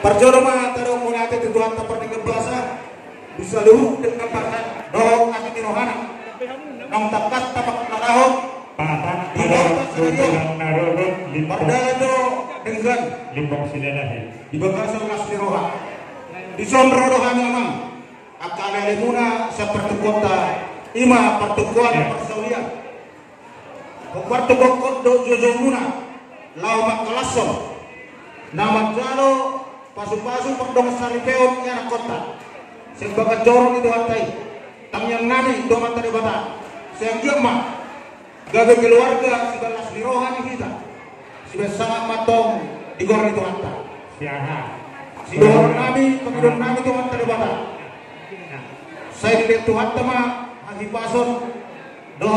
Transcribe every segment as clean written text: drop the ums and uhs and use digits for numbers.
Perjoloma taro mula ate tujuan ta pertinggal bahasa bisa luhuk dengan bahasa dong ati rohana nang tapat tapak narahot di bawah sanario perdado dengan limbang silalahi di bagasa ulas di roha di sondro rohana memang akal lemuna seperti kota ima pertukuan persaulian pertukok do jojomuna lawa kalason nama jalo pasu-pasu perdong saripeon yang kota sebagai corong itu hantai tam yang nani doang tadi bata yang dia mah gagal keluarga segala rohani kita sudah sangat matong di gorong itu hantai si doang nami pengidon nami itu hantai bata saya dilihat Tuhan tema hagi pason do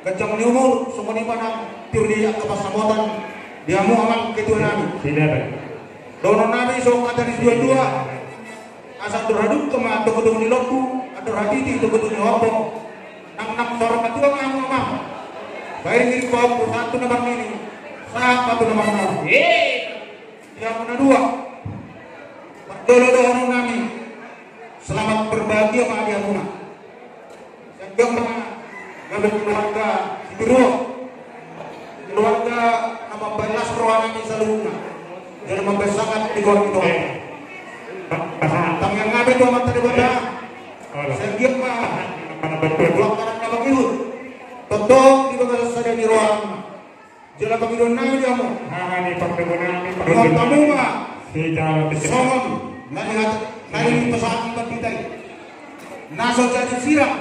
kecang umur semua ni mana tiuri ke pasamotan dia mau aman ketua nami dono nabi so kata di dua asal terhadap kema atau ketemu di loku atau haditi itu ketemu di hobo nang sorong ketua ngam baik ini kau satu nomor ini satu nomor yang mana dua berdoa nami selamat berbahagia sama dia muna yang kedua ngambil keluarga kedua keluarga nama balas rohani saluna dan membesangat di gorong itu tam yang ngabe itu amat tadi benda saya diam mah pelanggaran nama kihut tentang di bagasa saja di ruang jalan pengidon nami dia mau ini pertemuan ruang tamu mah ini songon nari pesawat ibat kita naso jadi sirang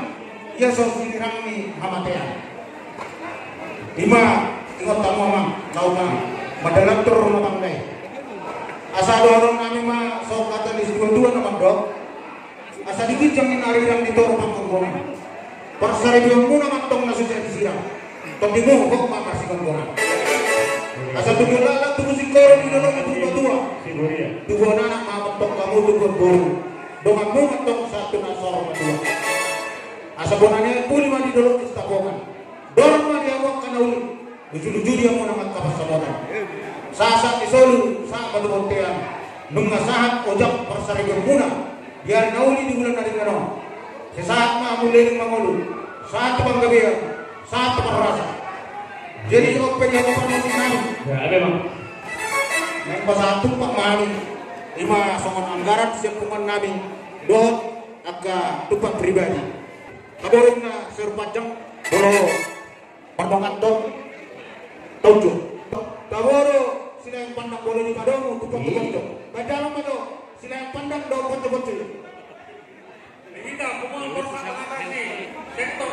ya so sirang ni amatean lima ingat tamu mah launa madalam tur rumah pantai asa dorong nami mah sok kata di dua nama dok asa dikit jamin arirang di toro pangkongkongan persari biang muna mantong nasu jadi sirang tong di mongkok mah masih kongkongan asa tujuh lalat tunggu si korong di dalam itu dua dua anak mah mantong kamu tunggu buru dongan mu mantong satu nasor dua asa bonanya pun mah di dalam istakokan dorong mah dia wak kana uli lucu-lucu dia mau nama kapas samotan saat isolu saat pada bontean mengasahat ojak persari berguna biar nauli di bulan dari kano sesaat mah mulai mangolu saat panggabian saat perasa jadi open yang open di kami ya ada bang yang pasatu pak mami lima songon anggaran siapungan nabi dot agak tupak pribadi kaborina serpajang boro perbangan dong tujuh kaboro sila yang pandang boleh di padamu tupak-tupak itu badalam itu sila yang pandang do kocok-kocok kita kumul kata ini sektor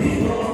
Vivo